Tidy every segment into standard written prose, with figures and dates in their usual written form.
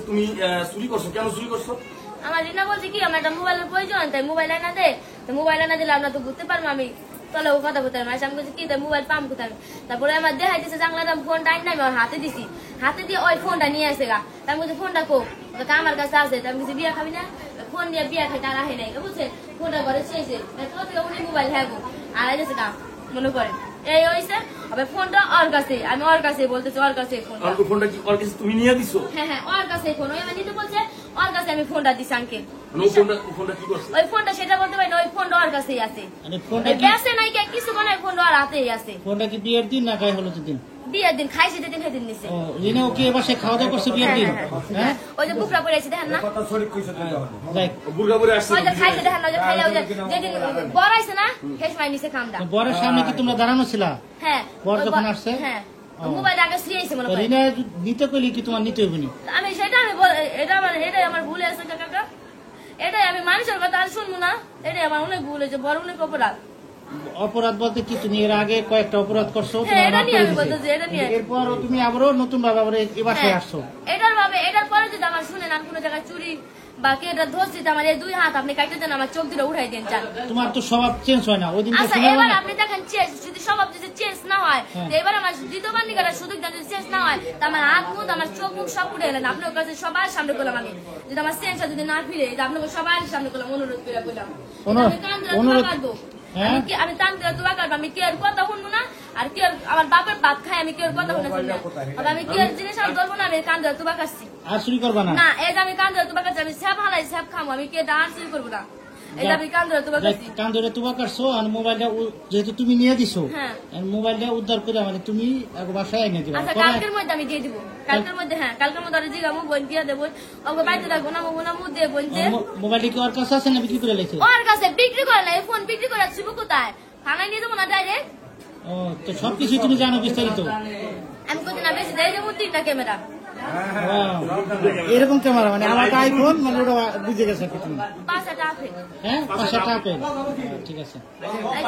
তুমি চুরি করছো, কেন চুরি করছো? আমার রিনা বলছে কি আমার একটা মোবাইলের প্রয়োজন, তাই মোবাইল এনে দে। তো মোবাইল এনে দিলে আমরা তো ঘুরতে পারবো, আমি তলে ও কথা বলতে পারবো। আমি বলছি কি তাই মোবাইল পাম কোথায়? তারপরে আমার দেখাই দিচ্ছে জানলাম ফোনটা আইন আমি আমার হাতে দিছি, হাতে দিয়ে ওই ফোনটা নিয়ে আসে গা। তার বলছে ফোনটা কো আমার কাছে আছে। তার বলছে বিয়া খাবি না? ফোন দিয়ে বিয়া খাই তার আহে নাই, বুঝছে? ফোনটা ঘরে শেষে উনি মোবাইল হ্যাঁ গো আড়াই গেছে গা মনে করেন। এই হয়েছে আবার ফোনটা ওর কাছে, আমি ওর কাছে বলতেছি ওর কাছে ফোনটা কি ওর কাছে তুমি নিয়ে দিছো? হ্যাঁ হ্যাঁ ওর কাছে ফোন, ওই আমার নিতে বলছে ওর কাছে আমি ফোনটা দিছি আঙ্কেল। ওই ফোনটা সেটা বলতে পারি না, ওই ফোনটা ওর কাছেই আছে। বেসে নাই কিছু বানায়, ফোনটা ওর হাতেই আছে। ফোনটা কি বিয়ের দিন না গায়ে হলুদের দিন? বিয়ের দিন খাইছে দিন সেদিন নিছে। রিনা ওকে এবার সে খাওয়া দাওয়া করছে বিয়ের দিন? হ্যাঁ ওই যে বুকরা পরে আছে দেখেন না, বুরকা পরে আসছে, ওই যে খাইছে দেখেন না, ওই যে খাইলে ওই যে যেদিন বড় আইছে না হেসমাই নিছে খামটা। বরের সামনে কি তোমরা দাঁড়ানো ছিলা? হ্যাঁ বর যখন আসছে? হ্যাঁ মোবাইল আগে সিরিয়াইছে মনে করেন। রিনা নিতে কইলি কি তোমার নিতে হইবনি? আমি সেটা আমি এটাই আমার ভুল আছে কাকা, এটাই আমি মানুষের কথা আর শুনবো না, এটাই আমার অনেক ভুল হয়েছে, বড় অনেক অপরাধ। অপরাধ বলতে কি তুমি এর আগে কয়েকটা অপরাধ করছো, এরপর তুমি আবারও নতুন ভাবে আবার এই বাসায় আসছো। এটার পরে যদি আমার শুনেন আর কোন জায়গায় চুরি বা কে এটা ধরছি, আমার এই দুই হাত আপনি কাটতে দেন, আমার চোখ দুটো উঠাই দেন চান। তোমার তো স্বভাব চেঞ্জ হয় না, ওই দিন আচ্ছা এবার আপনি দেখেন চেঞ্জ, যদি স্বভাব যদি চেঞ্জ না হয়, এবার আমার দ্বিতীয়বার নিকাটা সুযোগ দেন, যদি চেঞ্জ না হয় তা আমার হাত মুখ আমার চোখ মুখ সব উঠে এলেন। আপনার কাছে সবার সামনে করলাম, আমি যদি আমার চেঞ্জ যদি না ফিরে আপনাকে সবার সামনে করলাম, অনুরোধ করে বললাম আমি টান দিলে দোয়া করবো, আমি কেউ কথা শুনবো না, আর কেউ আমার বাপের ভাত খাই আমি কেউ কথা শুনেছি না, আমি কেউ জিনিস আমি ধরবো না, আমি কান ধরে তুবা কাটছি আর চুরি করবা না। না এই যে আমি কান ধরে তুবা কাটছি, আমি স্যাপ হালাই স্যাপ খাবো, আমি কে আর চুরি করবো না। কান ধরে তুবা কাটছো আর মোবাইলটা যেহেতু তুমি নিয়ে দিছো, মোবাইলটা উদ্ধার করে মানে তুমি বাসায় এনে দিবা। আচ্ছা কালকের মধ্যে আমি দিয়ে দিব, কালকের মধ্যে। হ্যাঁ কালকের মধ্যে আর জিগামু বোন দিয়ে দেবো, ওকে বাড়িতে রাখবো না মো না মু দিয়ে বোন যে মোবাইলটা কি ওর কাছে আছে না বিক্রি করে লেছে? ওর কাছে বিক্রি করে না, এই ফোন বিক্রি করে আসছি কোথায়, থানায় নিয়ে দেবো না ডাইরেক্ট। ও তো সবকিছু তুমি জানো বিস্তারিত? আমি কোথায় না বেশি দেয় দেবো 3টা ক্যামেরা, এরকম ক্যামেরা মানে আমার আইফোন মানে ওটা বুঝে গেছে কি তুমি? 5টা আপেল। হ্যাঁ 5টা আপেল, ঠিক আছে।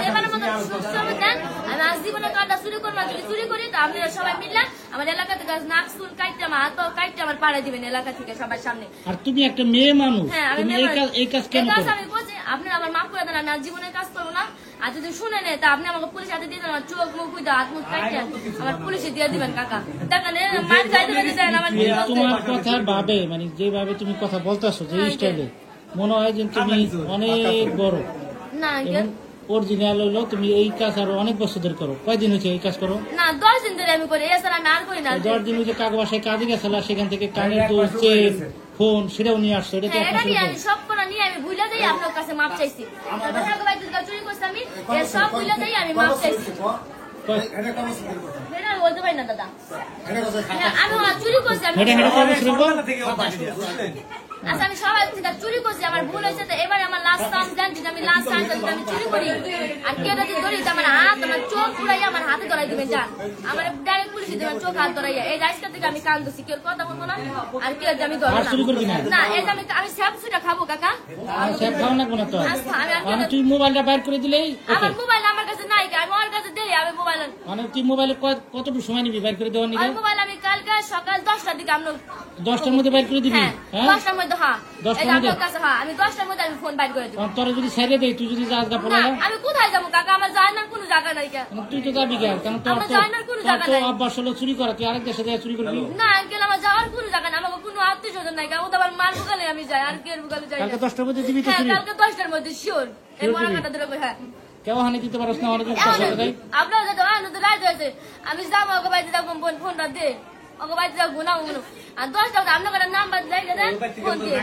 এবারে মতো সুসময় দেন, আমি আজ জীবনে কাটা চুরি করবো, যদি চুরি করি তো আপনারা সবাই মিললে আমার এলাকা থেকে নাক চুল কাটতে আমার হাত কাটতে আমার পাড়া দিবেন এলাকা থেকে সবার সামনে। আর তুমি একটা মেয়ে মানুষ, তুমি এই কাজ কেন করো? আমি বলছি আপনি আমার মাফ করে দেন, আমি আর জীবনে কাজ করবো না। আর যদি শুনে নেই তা আপনি আমাকে পুলিশ হাতে দিয়ে দেন, আমার চোখ মুখ বুঝতে হাত মুখ কাটতে আমার পুলিশে দিয়ে দিবেন কাকা। দেখেন মার খাইতে দেন আমার। তোমার কথার ভাবে মানে যেভাবে তুমি কথা বলতেছো, যে স্টাইলে মনে হয় যে তুমি অনেক বড় না অরিজিনাল হলো। তুমি এই কাজ আরো অনেক বছর ধরে করো। কয়দিন হয়েছে এই কাজ করো? না 10 দিন ধরে আমি করি, এছাড়া আমি আর করি না। 10 দিন হয়েছে কাকু বাসায় কাজে গেছিল, সেখান থেকে কানের দুল, চেন, ফোন সেটাও নিয়ে আসছো। এটা আমি সব করে নিয়ে আমি ভুলে যাই, আপনার কাছে মাপ চাইছি। চুরি করছি আমি সব ভুলে যাই, আমি মাপ চাইছি। বলতে পারি না দাদা, আমি চুরি করছি। আচ্ছা আমি সবাই চুরি করছি, আমার ভুল হয়েছে। তো এবারে আমার লাস্ট চান্স দেন, যদি আমি লাস্ট চান্স আমি চুরি করি আর কেউ যদি ধরি আমার হাত আমার চোখ পুরাই আমার হাতে ধরাই দিবেন যান, আমার ডাইরেক্ট পুলিশে দেবেন চোখ হাত ধরাইয়া। এই রাস্তা থেকে আমি কান দিচ্ছি, কেউ কথা বলবো না আর কেউ আমি ধরবো না। এই যে আমি স্যাপসুটা খাবো কাকা, তুই মোবাইলটা বাইর করে দিলেই আমার মোবাইল আমার কাছে নাই, আমি ওর কাছে দিই। আমি মোবাইল মানে তুই মোবাইলে কতটুকু সময় নিবি বাইর করে দেওয়ার নিকে? মোবাইল আমি কালকে সকাল 10টার দিকে আমরা 10টার মধ্যে বাইর করে দিবি? 10টার মধ্যে। হ্যাঁ 10টার কাছে, হ্যাঁ আমি 10টার মধ্যে আমি ফোন বাইর করে দিব। তোরা যদি ছেড়ে দেই, তুই যদি যাস গা পড়া, আমি কোথায় যাবো কাকা? আমার জানার কোনো জায়গা নাই। তুই তো যাবি কেন? কারণ তোর তো অভ্যাস হলো চুরি করা, তুই আরেক দেশে যাই চুরি করবি না? আঙ্কেল আমার যাওয়ার কোনো জায়গা নাই, আমাকে কোনো আত্মীয় স্বজন নাই, ও তো আবার মার বুকালে আমি যাই আর কি বুকালে যাই। কালকে 10টার মধ্যে দিবি তো? কালকে 10টার মধ্যে শিওর। এই বড় কথা ধরে হ্যাঁ কেউ হানি দিতে পারছ না? অনেক আপনার যাতে আনন্দ রাত হয়েছে, আমি যাবো ওকে বাড়িতে যাবো, ফোনটা দে ওকে বাড়িতে যাবো না। আর 10টা আপনার নাম্বার যাই ফোন দিয়ে